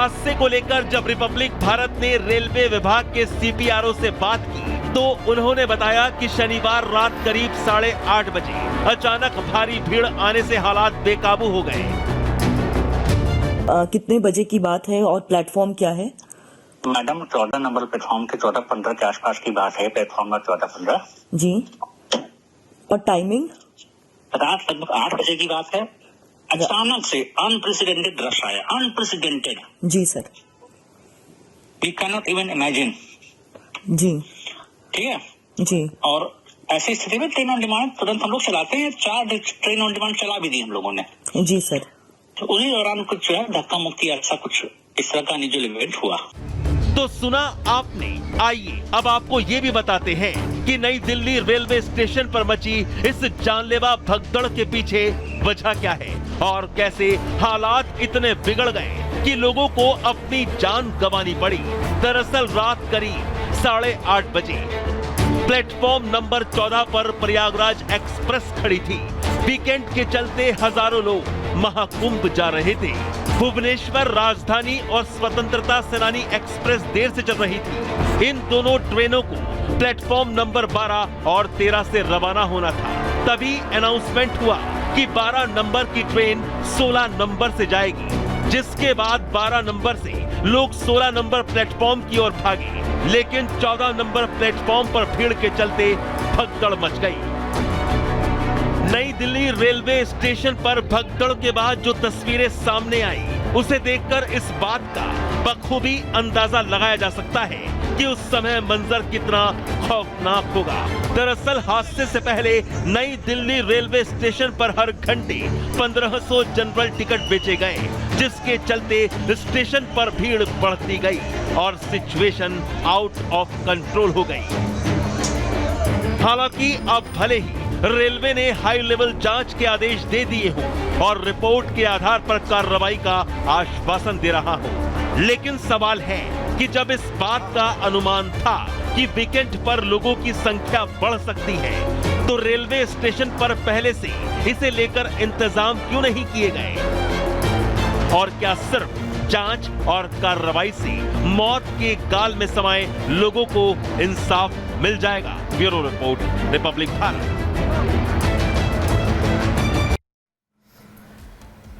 हादसे को लेकर जब रिपब्लिक भारत ने रेलवे विभाग के CPRO से बात की तो उन्होंने बताया कि शनिवार रात करीब 8:30 बजे अचानक भारी भीड़ आने से हालात बेकाबू हो गए। कितने बजे की बात है और प्लेटफॉर्म क्या है? मैडम 14 नंबर प्लेटफॉर्म के 14:15 के आसपास की बात है। प्लेटफॉर्म नंबर 14:15 जी। और टाइमिंग? रात लगभग 8 बजे की बात है। अचानक से अनप्रेसिडेंटेड रश आया, अनप्रेसिडेंटेड। जी sir. We can not even imagine. जी ठीक है जी। और ऐसी स्थिति में ट्रेन ऑन डिमांड तुरंत हम लोग चलाते हैं। 4 ट्रेन ऑन डिमांड चला भी दी हम लोगों ने। जी सर। तो उसी दौरान कुछ जो है धक्का मुक्की ऐसा कुछ इस तरह का अनयूजुअल इवेंट हुआ। तो सुना आपने। आइए अब आपको ये भी बताते हैं कि नई दिल्ली रेलवे स्टेशन पर मची इस जानलेवा भगदड़ के पीछे वजह क्या है और कैसे हालात इतने बिगड़ गए कि लोगों को अपनी जान गंवानी पड़ी। दरअसल रात करीब 8:30 बजे प्लेटफॉर्म नंबर 14 पर प्रयागराज एक्सप्रेस खड़ी थी। वीकेंड के चलते हजारों लोग महाकुंभ जा रहे थे। भुवनेश्वर राजधानी और स्वतंत्रता सेनानी एक्सप्रेस देर से चल रही थी। इन दोनों ट्रेनों को प्लेटफॉर्म नंबर 12 और 13 से रवाना होना था। तभी अनाउंसमेंट हुआ कि 12 नंबर की ट्रेन 16 नंबर से जाएगी, जिसके बाद 12 नंबर से लोग 16 नंबर प्लेटफॉर्म की ओर भागे। लेकिन 14 नंबर प्लेटफॉर्म पर भीड़ के चलते भगदड़ मच गई। नई दिल्ली रेलवे स्टेशन पर भगदड़ के बाद जो तस्वीरें सामने आई, उसे देखकर इस बात का बखूबी अंदाजा लगाया जा सकता है कि उस समय मंजर कितना खौफनाक होगा। दरअसल हादसे से पहले नई दिल्ली रेलवे स्टेशन पर हर घंटे 1500 जनरल टिकट बेचे गए, जिसके चलते स्टेशन पर भीड़ बढ़ती गई और सिचुएशन आउट ऑफ कंट्रोल हो गई। हालांकि अब भले ही रेलवे ने हाई लेवल जांच के आदेश दे दिए हों और रिपोर्ट के आधार पर कार्रवाई का आश्वासन दे रहा हो, लेकिन सवाल है कि जब इस बात का अनुमान था कि वीकेंड पर लोगों की संख्या बढ़ सकती है, तो रेलवे स्टेशन पर पहले से इसे लेकर इंतजाम क्यों नहीं किए गए? और क्या सिर्फ जांच और कार्रवाई से मौत के गाल में समाये लोगों को इंसाफ मिल जाएगा? Bureau report, Republic Bharat.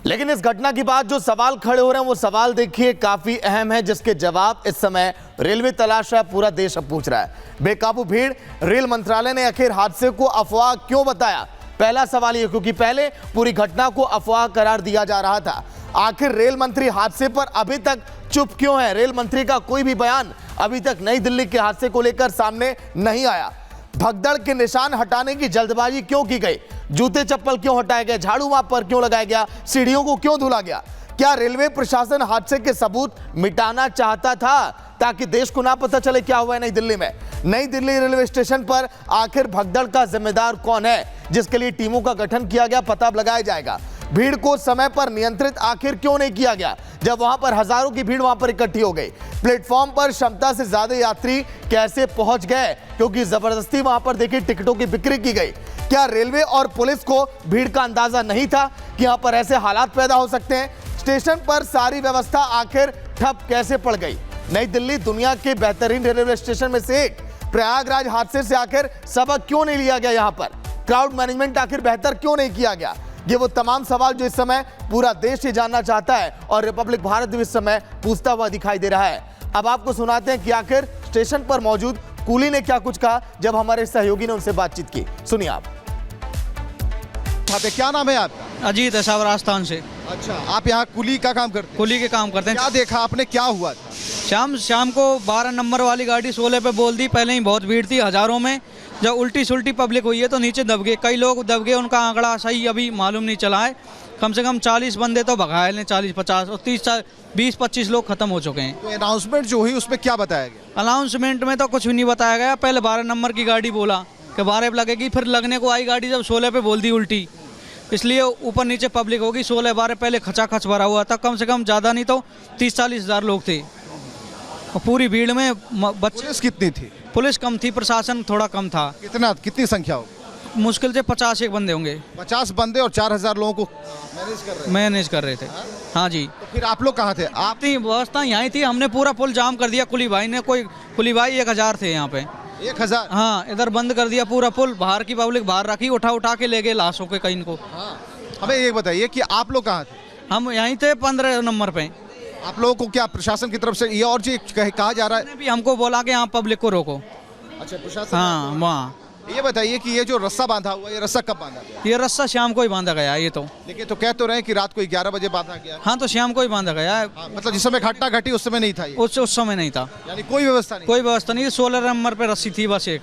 लेकिन इस घटना के बाद जो सवाल खड़े हो रहे हैं वो सवाल देखिए काफी अहम है, जिसके जवाब इस समय रेलवे तलाश रहा है, पूरा देश अब पूछ रहा है। बेकाबू भीड़, रेल मंत्रालय ने आखिर हादसे को अफवाह क्यों बताया? पहला सवाल ये, क्योंकि पहले पूरी घटना को अफवाह करार दिया जा रहा था। आखिर रेल मंत्री हादसे पर अभी तक चुप क्यों है? रेल मंत्री का कोई भी बयान अभी तक नई दिल्ली के हादसे को लेकर सामने नहीं आया। भगदड़ के निशान हटाने की जल्दबाजी क्यों की गई? जूते चप्पल क्यों हटाए गए? झाड़ू वहां पर क्यों लगाया गया? सीढ़ियों को क्यों धुला गया? क्या रेलवे प्रशासन हादसे के सबूत मिटाना चाहता था ताकि देश को ना पता चले क्या हुआ है नई दिल्ली में? नई दिल्ली रेलवे स्टेशन पर आखिर भगदड़ का जिम्मेदार कौन है, जिसके लिए टीमों का गठन किया गया, पता लगाया जाएगा। भीड़ को समय पर नियंत्रित आखिर क्यों नहीं किया गया जब वहां पर हजारों की भीड़ वहां पर इकट्ठी हो गई? प्लेटफॉर्म पर क्षमता से ज्यादा यात्री कैसे पहुंच गए? क्योंकि जबरदस्ती वहां पर देखिए टिकटों की बिक्री की गई। क्या रेलवे और पुलिस को भीड़ का अंदाजा नहीं था कि यहां पर ऐसे हालात पैदा हो सकते हैं? स्टेशन पर सारी व्यवस्था आखिर ठप कैसे पड़ गई? नई दिल्ली दुनिया के बेहतरीन रेलवे स्टेशन में से एक। प्रयागराज हादसे से आखिर सबक क्यों नहीं लिया गया? यहां पर क्राउड मैनेजमेंट आखिर बेहतर क्यों नहीं किया गया? ये वो तमाम सवाल जो इस समय पूरा देश ये जानना चाहता है और रिपब्लिक भारत भी इस समय पूछता हुआ दिखाई दे रहा है। अब आपको सुनाते हैं कि आखिर स्टेशन पर मौजूद कूली ने क्या कुछ कहा जब हमारे सहयोगी ने उनसे बातचीत की। सुनिए आप। क्या नाम है आपका? अजीत है, सावर राजस्थान से। अच्छा, आप यहाँ कुली का काम करते हैं? कुली के काम करते हैं। क्या देखा आपने, क्या हुआ था? शाम को 12 नंबर वाली गाड़ी 16 पे बोल दी। पहले ही बहुत भीड़ थी हजारों में। जब उल्टी सुल्टी पब्लिक हुई है तो नीचे दब गए, कई लोग दब गए। उनका आंकड़ा सही अभी मालूम नहीं चला है। कम से कम 40 बंदे तो घायल हैं, 40-50 और 20-25 लोग खत्म हो चुके हैं। तो अनाउंसमेंट जो हुई उसमें क्या बताया गया? अनाउंसमेंट में तो कुछ भी नहीं बताया गया। पहले 12 नंबर की गाड़ी बोला कि 12 पे लगेगी, फिर लगने को आई गाड़ी जब 16 पे बोल दी उल्टी, इसलिए ऊपर नीचे पब्लिक होगी। 16-12 पहले खचाखच भरा हुआ था। कम से कम ज़्यादा नहीं तो 30-40 हज़ार लोग थे और पूरी भीड़ में बच्चे। पुलिस कितनी थी? पुलिस कम थी, प्रशासन थोड़ा कम था। कितनी संख्या हो? मुश्किल से 50 एक बंदे होंगे 50 बंदे और 4000 लोगों को मैनेज कर रहे थे। हाँ जी, तो फिर आप लोग कहाँ थे? आप थी व्यवस्था यहाँ थी, हमने पूरा पुल जाम कर दिया। कुली भाई ने, कोई कुली भाई 1000 थे यहाँ पे। 1000? हाँ, इधर बंद कर दिया पूरा पुल, बाहर की पब्लिक बाहर रखी, उठा के ले गए लाशों के कहीं को। हमें ये बताइए कि आप लोग कहाँ थे? हम यहीं थे 15 नंबर पे। आप लोगों को क्या प्रशासन की तरफ से ये और चीज कहा जा रहा है? भी हमको बोला कि यहाँ पब्लिक को रोको। अच्छा, प्रशासन। हाँ, वहाँ ये बताइए कि ये जो रस्सा बांधा हुआ, ये रस्सा कब बांधा गया? ये रस्सा शाम को ही बांधा गया है। ये तो लेकिन तो कह तो रहे हैं कि रात को 11 बजे बांधा गया। हाँ, तो शाम को ही बांधा गया है। हाँ, मतलब जिस समय घटना घटी उस समय नहीं था ये? उस समय नहीं था, यानी कोई व्यवस्था नहीं? कोई व्यवस्था नहीं थी। 16 नंबर पे रस्सी थी बस एक,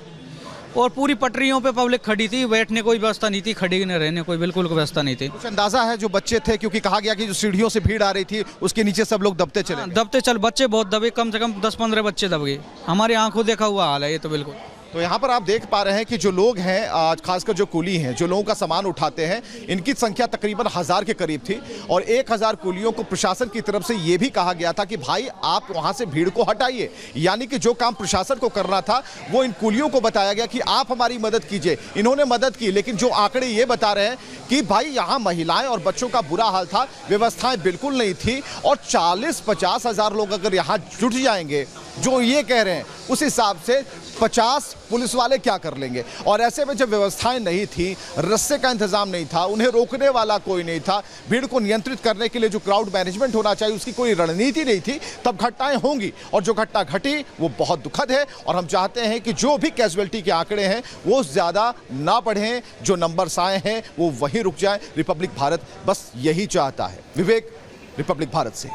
और पूरी पटरियों पे पब्लिक खड़ी थी, बैठने कोई व्यवस्था नहीं थी, खड़ी न रहने कोई बिल्कुल कोई व्यवस्था नहीं थी। कुछ अंदाजा है जो बच्चे थे, क्योंकि कहा गया कि जो सीढ़ियों से भीड़ आ रही थी उसके नीचे सब लोग दबते चले गए। दबते चल, बच्चे बहुत दबे, कम से कम 10-15 बच्चे दब गए। हमारी आंखों देखा हुआ हाल है ये तो बिल्कुल। तो यहाँ पर आप देख पा रहे हैं कि जो लोग हैं, आज खासकर जो कुली हैं, जो लोगों का सामान उठाते हैं, इनकी संख्या तकरीबन 1000 के करीब थी और 1000 कुलियों को प्रशासन की तरफ से ये भी कहा गया था कि भाई आप वहाँ से भीड़ को हटाइए। यानी कि जो काम प्रशासन को करना था वो इन कुलियों को बताया गया कि आप हमारी मदद कीजिए। इन्होंने मदद की, लेकिन जो आंकड़े ये बता रहे हैं कि भाई यहाँ महिलाएं और बच्चों का बुरा हाल था, व्यवस्थाएं बिल्कुल नहीं थी। और 40-50 हज़ार लोग अगर यहाँ जुट जाएंगे, जो ये कह रहे हैं, उस हिसाब से 50 पुलिस वाले क्या कर लेंगे। और ऐसे में जब व्यवस्थाएं नहीं थी, रस्से का इंतजाम नहीं था, उन्हें रोकने वाला कोई नहीं था, भीड़ को नियंत्रित करने के लिए जो क्राउड मैनेजमेंट होना चाहिए उसकी कोई रणनीति नहीं थी, तब घटनाएं होंगी। और जो घटना घटी वो बहुत दुखद है और हम चाहते हैं कि जो भी कैजुअलिटी के आंकड़े हैं वो ज़्यादा ना बढ़ें, जो नंबर्स आए हैं वो वहीं रुक जाए। रिपब्लिक भारत बस यही चाहता है। विवेक, रिपब्लिक भारत से।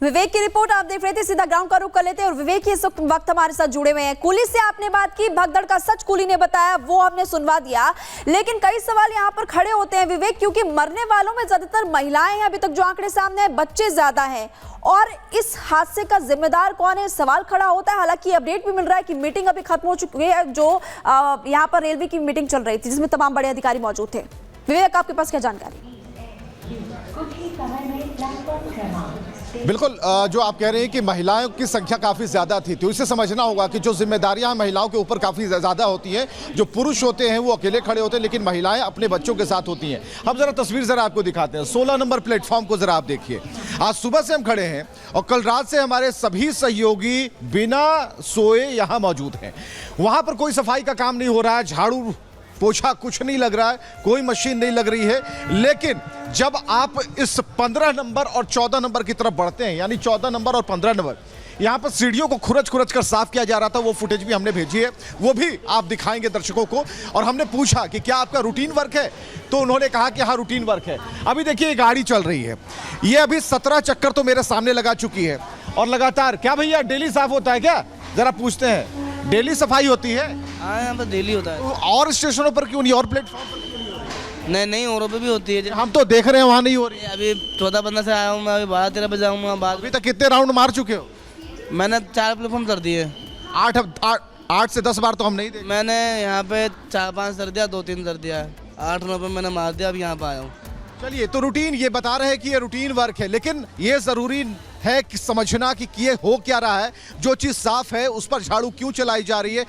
विवेक की रिपोर्ट आप देख रहे थे। सीधा ग्राउंड का रुख कर लेते हैं और विवेक ही इस वक्त हमारे साथ जुड़े हुए हैं। कुली से आपने बात की, भगदड़ का सच कुली ने बताया, वो हमने सुनवा दिया, लेकिन कई सवाल यहाँ पर खड़े होते हैं विवेक, क्योंकि मरने वालों में ज्यादातर महिलाएं हैं। अभी तक जो आंकड़े सामने आए, बच्चे ज्यादा हैं, और इस हादसे का जिम्मेदार कौन है, सवाल खड़ा होता है। हालांकि अपडेट भी मिल रहा है कि मीटिंग अभी खत्म हो चुकी है, जो यहाँ पर रेलवे की मीटिंग चल रही थी जिसमें तमाम बड़े अधिकारी मौजूद थे। विवेक, आपके पास क्या जानकारी? बिल्कुल, जो आप कह रहे हैं कि महिलाओं की संख्या काफ़ी ज़्यादा थी, तो इसे समझना होगा कि जो जिम्मेदारियां महिलाओं के ऊपर काफ़ी ज़्यादा होती हैं। जो पुरुष होते हैं वो अकेले खड़े होते हैं, लेकिन महिलाएं अपने बच्चों के साथ होती हैं। हम ज़रा तस्वीर ज़रा आपको दिखाते हैं। 16 नंबर प्लेटफॉर्म को ज़रा आप देखिए। आज सुबह से हम खड़े हैं और कल रात से हमारे सभी सहयोगी बिना सोए यहाँ मौजूद हैं। वहाँ पर कोई सफाई का काम नहीं हो रहा है, झाड़ू पोछा कुछ नहीं लग रहा है, कोई मशीन नहीं लग रही है। लेकिन जब आप इस 15 नंबर और 14 नंबर की तरफ बढ़ते हैं, यानी 14 नंबर और 15 नंबर, यहाँ पर सीढ़ियों को खुरच कर साफ किया जा रहा था। वो फुटेज भी हमने भेजी है, वो भी आप दिखाएंगे दर्शकों को। और हमने पूछा कि क्या आपका रूटीन वर्क है, तो उन्होंने कहा कि हाँ रूटीन वर्क है। अभी देखिए गाड़ी चल रही है, ये अभी 17 चक्कर तो मेरे सामने लगा चुकी है और लगातार। क्या भैया डेली साफ होता है क्या? जरा पूछते हैं, डेली सफाई होती है? हाँ, यहाँ पर डेली होता है। और स्टेशनों पर क्यों नहीं, और प्लेटफॉर्म पर क्यों नहीं हो रही? नहीं औरों पे भी होती है। हम तो देख रहे हैं वहाँ नहीं हो रही। अभी 14-15 से आया हूँ मैं, अभी 12-13 बजे आऊँगा बाद। अभी तक कितने राउंड मार चुके हो? मैंने 4 प्लेटफॉर्म कर दिए। 8 से 10 बार तो हम नहीं देखे। मैंने यहाँ पे 4-5 कर दिया, 2-3 कर दिया है, 8-9 पे मैंने मार दिया, अभी यहाँ पे आया हूँ। चलिए, तो रूटीन ये बता रहे हैं कि ये रूटीन वर्क है, लेकिन ये जरूरी है कि समझना कि ये हो क्या रहा है। जो चीज़ साफ है उस पर झाड़ू क्यों चलाई जा रही है।